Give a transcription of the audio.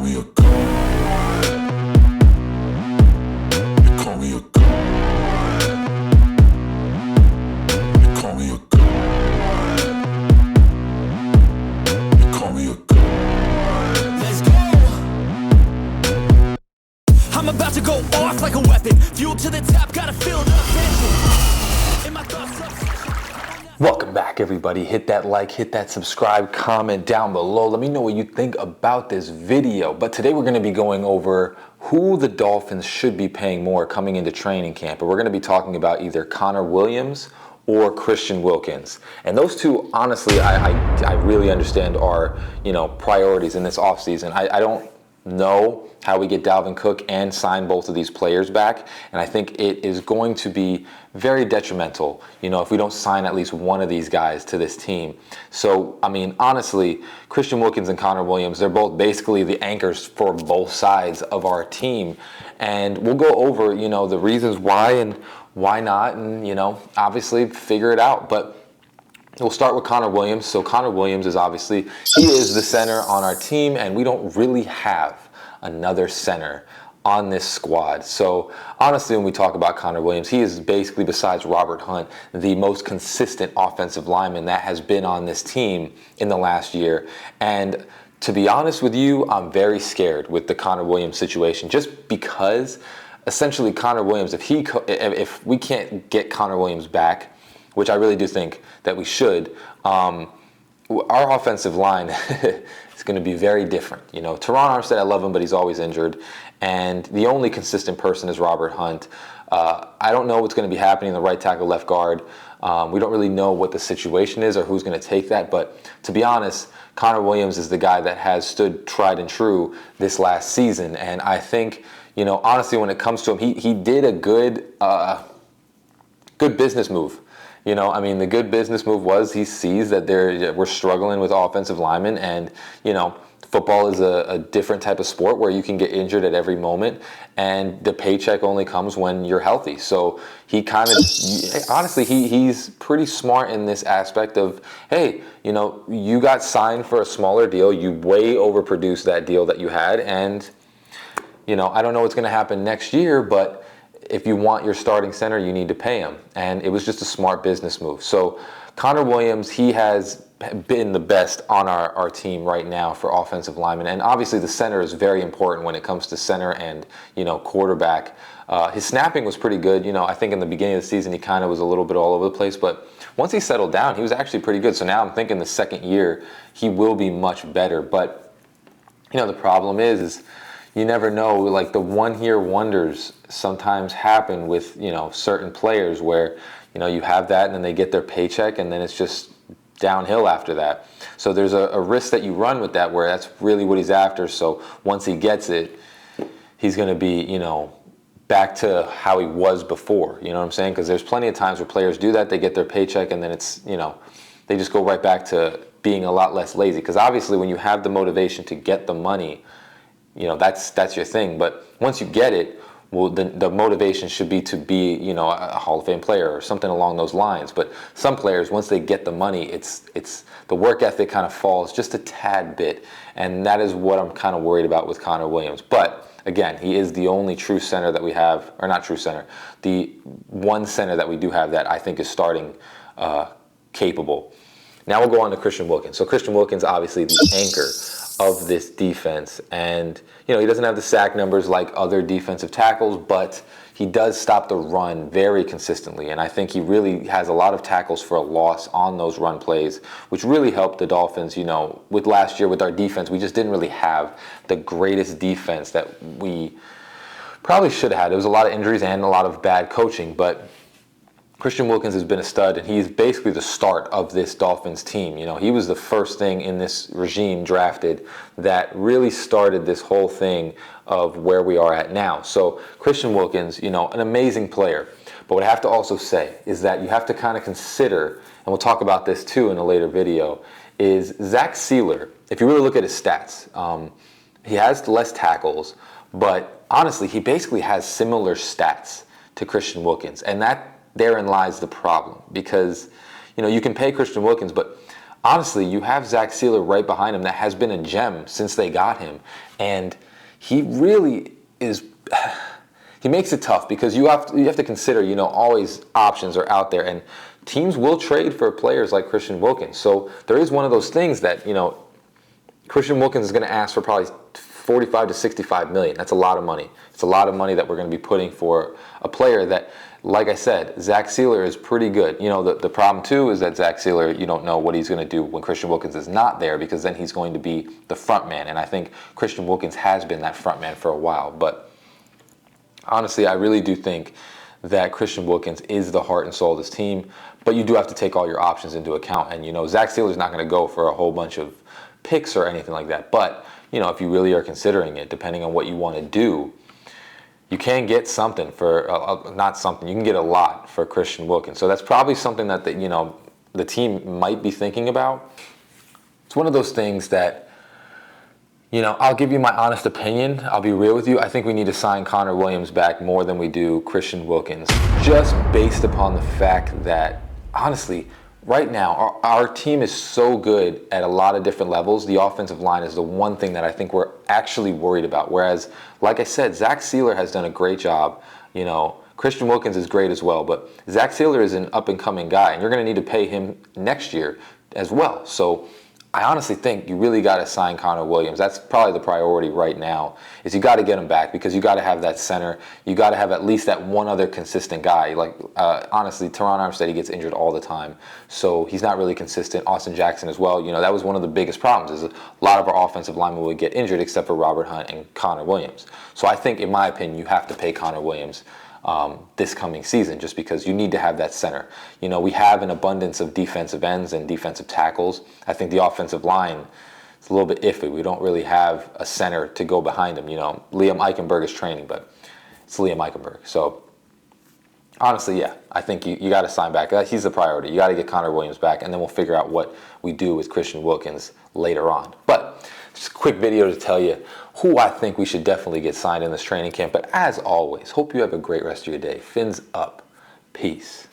me a god. They call me a god. They call me a god. They call me a god. Let's go. I'm about to go off like a weapon. Fuel to the top, gotta fill the engine. In my thoughts up. Welcome back, everybody. Hit that like, hit that subscribe, comment down below. Let me know what you think about this video. But today we're going to be going over who the Dolphins should be paying more coming into training camp. And we're going to be talking about either Connor Williams or Christian Wilkins. And those two, honestly, I really understand are, priorities in this offseason. I don't know how we get Dalvin Cook and sign both of these players back, and I think it is going to be very detrimental, if we don't sign at least one of these guys to this team. So, honestly, Christian Wilkins and Connor Williams, they're both basically the anchors for both sides of our team, and we'll go over, the reasons why and why not, and, obviously figure it out. But we'll start with Connor Williams. So Connor Williams is he is the center on our team, and we don't really have another center on this squad. So honestly, when we talk about Connor Williams, he is basically, besides Robert Hunt, the most consistent offensive lineman that has been on this team in the last year. And to be honest with you, I'm very scared with the Connor Williams situation, just because essentially Connor Williams, if we can't get Connor Williams back, which I really do think that we should, our offensive line is going to be very different. Teron Armstead, I love him, but he's always injured. And the only consistent person is Robert Hunt. I don't know what's going to be happening in the right tackle, left guard. We don't really know what the situation is or who's going to take that. But to be honest, Connor Williams is the guy that has stood tried and true this last season. And I think, honestly, when it comes to him, he did a good business move. The good business move was he sees that we're struggling with offensive linemen, and, football is a different type of sport where you can get injured at every moment, and the paycheck only comes when you're healthy. So he honestly, he's pretty smart in this aspect of, hey, you got signed for a smaller deal. You way overproduced that deal that you had, and, I don't know what's going to happen next year, but if you want your starting center, you need to pay him. And it was just a smart business move. So Connor Williams, he has been the best on our team right now for offensive linemen. And obviously the center is very important when it comes to center and, quarterback. His snapping was pretty good. I think in the beginning of the season, he kind of was a little bit all over the place. But once he settled down, he was actually pretty good. So now I'm thinking the second year, he will be much better. But, the problem is you never know, like the one-year wonders sometimes happen with, certain players where, you have that and then they get their paycheck and then it's just downhill after that. So there's a risk that you run with that where that's really what he's after. So once he gets it, he's going to be, back to how he was before. You know what I'm saying? Because there's plenty of times where players do that. They get their paycheck and then it's, they just go right back to being a lot less lazy. Because obviously when you have the motivation to get the money, that's your thing. But once you get it, well, the motivation should be to be, a Hall of Fame player or something along those lines. But some players, once they get the money, it's the work ethic kind of falls just a tad bit. And that is what I'm kind of worried about with Connor Williams. But again, he is the only true center that we have, or not true center, the one center that we do have that I think is starting capable. Now we'll go on to Christian Wilkins. So Christian Wilkins, obviously the anchor of this defense, and he doesn't have the sack numbers like other defensive tackles, but he does stop the run very consistently, and I think he really has a lot of tackles for a loss on those run plays, which really helped the Dolphins. With last year with our defense, we just didn't really have the greatest defense that we probably should have had. There was a lot of injuries and a lot of bad coaching, but Christian Wilkins has been a stud, and he's basically the start of this Dolphins team. He was the first thing in this regime drafted that really started this whole thing of where we are at now. So Christian Wilkins, an amazing player. But what I have to also say is that you have to kind of consider, and we'll talk about this too in a later video, is Zach Sealer. If you really look at his stats, he has less tackles, but honestly, he basically has similar stats to Christian Wilkins, and therein lies the problem, because you can pay Christian Wilkins, but honestly, you have Zach Sealer right behind him that has been a gem since they got him. And he really is, he makes it tough because you have to consider, always options are out there. And teams will trade for players like Christian Wilkins. So there is one of those things that, Christian Wilkins is going to ask for probably 45 to 65 million. That's a lot of money. It's a lot of money that we're going to be putting for a player that, like I said, Zach Sealer is pretty good. The problem too is that Zach Sealer, you don't know what he's going to do when Christian Wilkins is not there, because then he's going to be the front man. And I think Christian Wilkins has been that front man for a while. But honestly, I really do think that Christian Wilkins is the heart and soul of this team. But you do have to take all your options into account. And, Zach Sealer's not going to go for a whole bunch of picks or anything like that. But if you really are considering it, depending on what you want to do, you can get something for, not something, you can get a lot for Christian Wilkins. So that's probably something that, the team might be thinking about. It's one of those things that, I'll give you my honest opinion. I'll be real with you. I think we need to sign Connor Williams back more than we do Christian Wilkins, just based upon the fact that, honestly, right now, our team is so good at a lot of different levels. The offensive line is the one thing that I think we're actually worried about. Whereas, like I said, Zach Sealer has done a great job. Christian Wilkins is great as well. But Zach Sealer is an up-and-coming guy, and you're going to need to pay him next year as well. So I honestly think you really got to sign Connor Williams. That's probably the priority right now, is you got to get him back, because you got to have that center. You got to have at least that one other consistent guy. Like, honestly, Teron Armstead, he gets injured all the time, so he's not really consistent. Austin Jackson as well. That was one of the biggest problems, is a lot of our offensive linemen would get injured except for Robert Hunt and Connor Williams. So I think, in my opinion, you have to pay Connor Williams this coming season, just because you need to have that center. We have an abundance of defensive ends and defensive tackles. I think the offensive line is a little bit iffy. We don't really have a center to go behind him. Liam Eichenberg is training, but it's Liam Eichenberg. So honestly, yeah, I think you got to sign back. He's the priority. You got to get Connor Williams back, and then we'll figure out what we do with Christian Wilkins later on. But just a quick video to tell you who I think we should definitely get signed in this training camp. But as always, hope you have a great rest of your day. Fins up. Peace.